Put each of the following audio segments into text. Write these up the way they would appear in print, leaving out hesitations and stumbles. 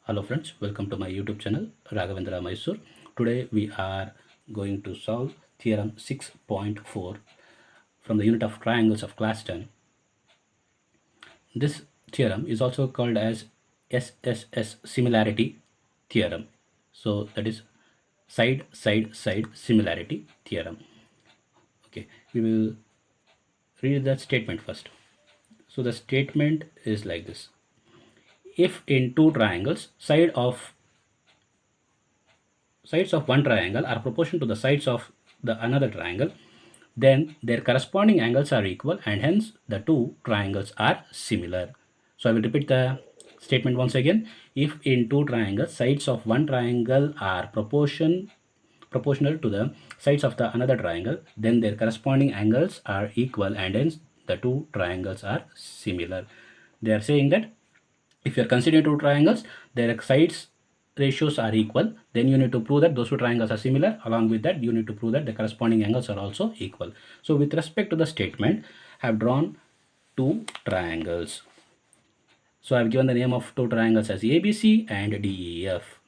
Hello friends, welcome to my YouTube channel Raghavendra Mysore. Today we are going to solve theorem 6.4 from the unit of triangles of class 10. This theorem is also called as SSS similarity theorem. So that is side side side similarity theorem. Okay, we will read the statement first. So the statement is like this: if in two triangles sides of one triangle are proportional to the sides of the another triangle, then their corresponding angles are equal and hence the two triangles are similar. So I will repeat the statement once again. If in two triangles sides of one triangle are proportional to the sides of the another triangle, then their corresponding angles are equal and hence the two triangles are similar. They are saying that if you are considering two triangles, their sides ratios are equal, then you need to prove that those two triangles are similar. Along with that, you need to prove that the corresponding angles are also equal. So with respect to the statement, I have drawn two triangles. So I have given the name of two triangles as ABC and DEF.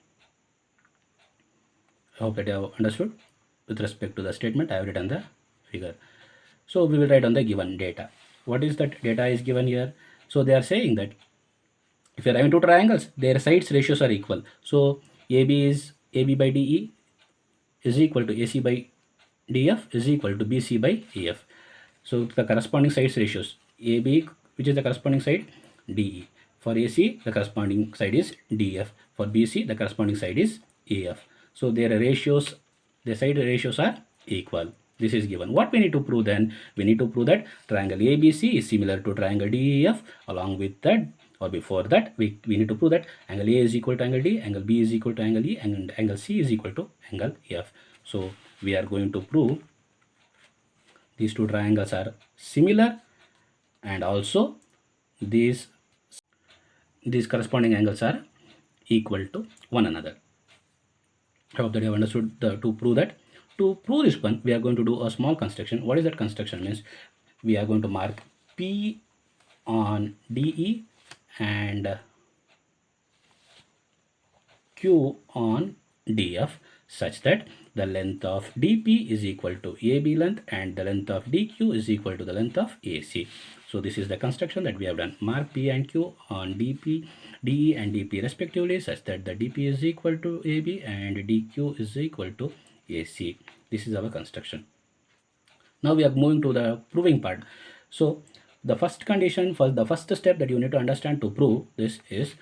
I hope that you have understood. With respect to the statement, I have written the figure. So we will write on the given data. What is that data is given here? So they are saying that if you are having two triangles, their sides ratios are equal. So AB by DE is equal to AC by DF is equal to BC by EF. So the corresponding sides ratios, AB, which is the corresponding side, DE. For AC, the corresponding side is DF. For BC, the corresponding side is AF. So their ratios, the side ratios are equal. This is given. What we need to prove then? We need to prove that triangle ABC is similar to triangle DEF. Along with that, or before that, we need to prove that angle A is equal to angle D, angle B is equal to angle E, and angle C is equal to angle F. So we are going to prove these two triangles are similar, and also these corresponding angles are equal to one another. I hope that you have understood to prove that. To prove this one, we are going to do a small construction. What is that construction? Means we are going to mark P on DE and Q on DF such that the length of DP is equal to AB length and the length of DQ is equal to the length of AC. So this is the construction that we have done. Mark P and Q on DP, DE and DP respectively such that the DP is equal to AB and DQ is equal to AC. This is our construction. Now we are moving to the proving part. So the first condition, for the first step that you need to understand to prove this is,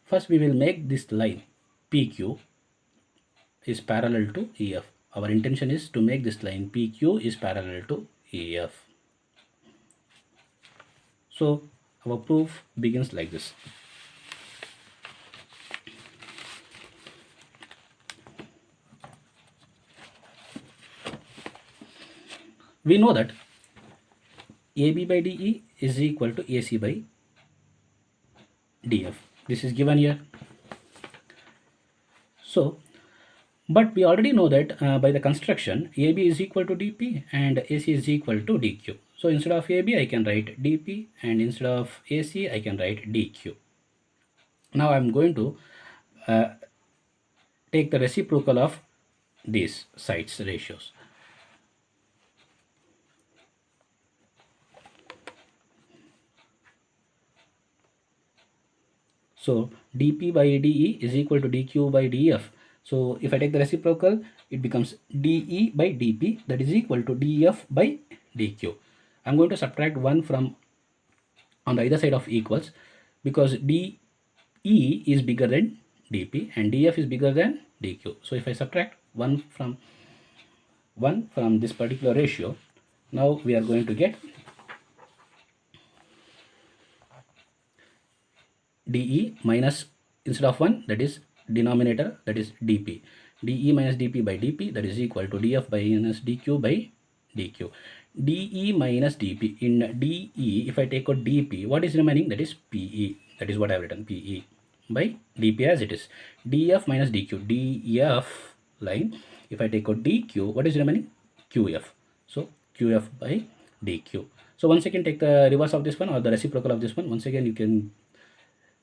first we will make this line PQ is parallel to EF. Our intention is to make this line PQ is parallel to EF. So our proof begins like this. We know that AB by DE is equal to AC by DF. This is given here. So, but we already know that by the construction, AB is equal to DP and AC is equal to DQ. So instead of AB, I can write DP, and instead of AC, I can write DQ. Now I'm going to take the reciprocal of these sides ratios. So dP by dE is equal to dQ by dF. So if I take the reciprocal, it becomes dE by dP, that is equal to dF by dQ. I'm going to subtract 1 from on the either side of equals, because dE is bigger than dP and dF is bigger than dQ. So if I subtract 1 from this particular ratio, now we are going to get dE minus, instead of 1, that is denominator, that is dP. dE minus dP by dP, that is equal to dF by minus dQ by dQ. dE minus dP, in dE, if I take out dP, what is remaining? That is PE. That is what I have written, PE by dP as it is. dF minus dQ, dF line, if I take out dQ, what is remaining? QF. So QF by dQ. So once again, take the reverse of this one or the reciprocal of this one. Once again, you can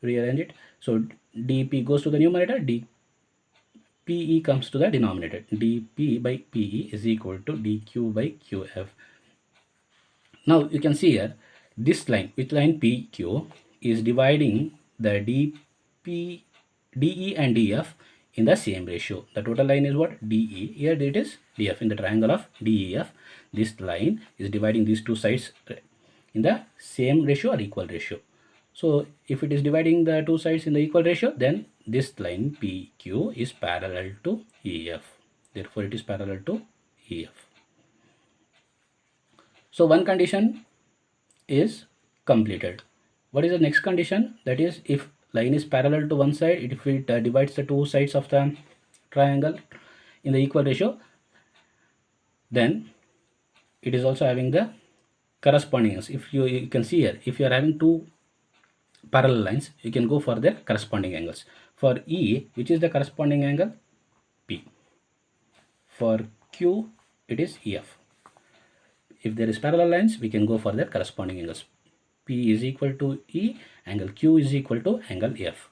rearrange it. So dP goes to the numerator, dPE comes to the denominator. dP by PE is equal to dQ by QF. Now you can see here, this line, which line PQ, is dividing the DE and DF in the same ratio. The total line is what? DE. Here it is DF. In the triangle of DEF, this line is dividing these two sides in the same ratio or equal ratio. So if it is dividing the two sides in the equal ratio, then this line PQ is parallel to EF. Therefore it is parallel to EF. So one condition is completed. What is the next condition? That is, if line is parallel to one side, if it divides the two sides of the triangle in the equal ratio, then it is also having the corresponding angles. If you can see here, if you are having two parallel lines, you can go for their corresponding angles. For E, which is the corresponding angle? P. For Q, it is EF. If there is parallel lines, we can go for their corresponding angles. P is equal to E, angle Q is equal to angle F.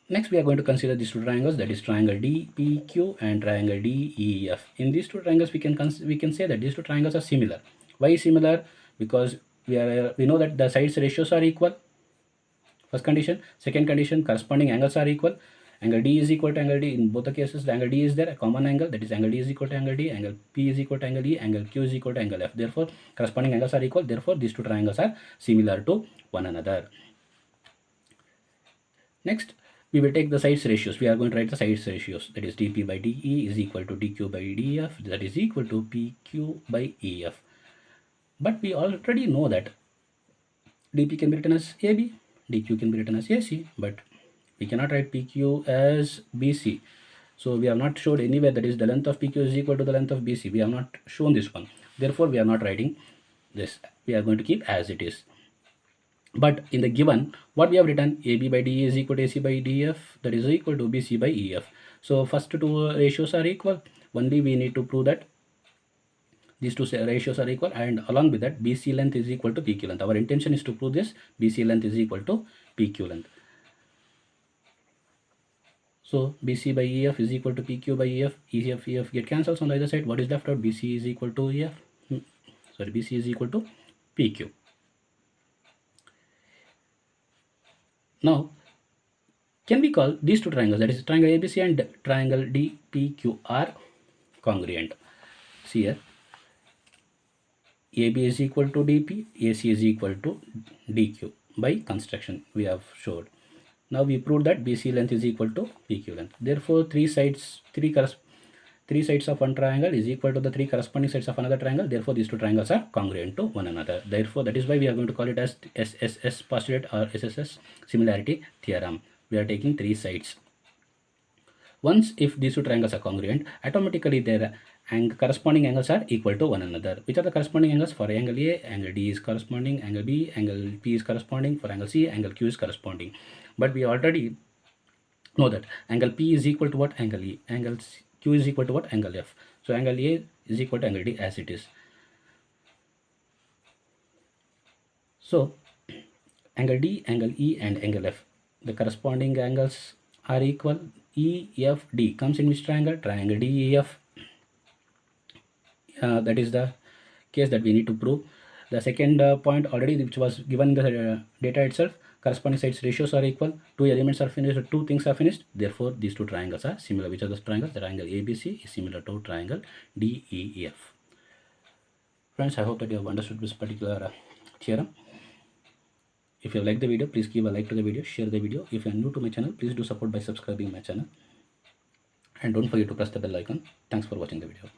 Next, we are going to consider these two triangles, that is triangle DPQ and triangle DEF. In these two triangles, we can say that these two triangles are similar. Why similar? Because we know that the sides ratios are equal. First condition. Second condition, corresponding angles are equal. Angle D is equal to angle D. In both the cases, the angle D is there, a common angle, that is angle D is equal to angle D, angle P is equal to angle E, angle Q is equal to angle F. Therefore, corresponding angles are equal. Therefore, these two triangles are similar to one another. Next, we will take the sides ratios. We are going to write the sides ratios. That is dP by dE is equal to dQ by dF. That is equal to PQ by EF. But we already know that dP can be written as AB, dQ can be written as AC, but we cannot write PQ as BC. So we have not showed anywhere that is the length of PQ is equal to the length of BC. We have not shown this one. Therefore, we are not writing this. We are going to keep as it is. But in the given, what we have written, AB by DE is equal to AC by DF, that is equal to BC by EF. So first two ratios are equal. Only we need to prove that these two ratios are equal, and along with that, BC length is equal to PQ length. Our intention is to prove this. BC length is equal to PQ length. So BC by EF is equal to PQ by EF. EF get cancels on the other side. What is left out? BC is equal to EF. BC is equal to PQ. Now, can we call these two triangles, that is triangle ABC and triangle DPQ, are congruent? See here, AB is equal to DP, AC is equal to DQ by construction we have showed. Now we proved that BC length is equal to PQ length. Therefore, three sides of one triangle is equal to the three corresponding sides of another triangle. Therefore, these two triangles are congruent to one another. Therefore, that is why we are going to call it as SSS postulate or SSS similarity theorem. We are taking three sides. Once if these two triangles are congruent, automatically their corresponding angles are equal to one another. Which are the corresponding angles? For angle A, angle D is corresponding, angle B, angle P is corresponding, for angle C, angle Q is corresponding. But we already know that angle P is equal to what? Angle E. Angle Q is equal to what? Angle F. So angle A is equal to angle D as it is. So angle D, angle E and angle F, the corresponding angles are equal. EFD comes in which triangle? Triangle DEF. That is the case that we need to prove. The second point already, which was given in the data itself, corresponding sides ratios are equal. Two elements are finished, two things are finished. Therefore, these two triangles are similar. Which are the triangles? The triangle ABC is similar to triangle DEF. Friends, I hope that you have understood this particular theorem. If you like the video, please give a like to the video, share the video. If you are new to my channel, please do support by subscribing my channel. And don't forget to press the bell icon. Thanks for watching the video.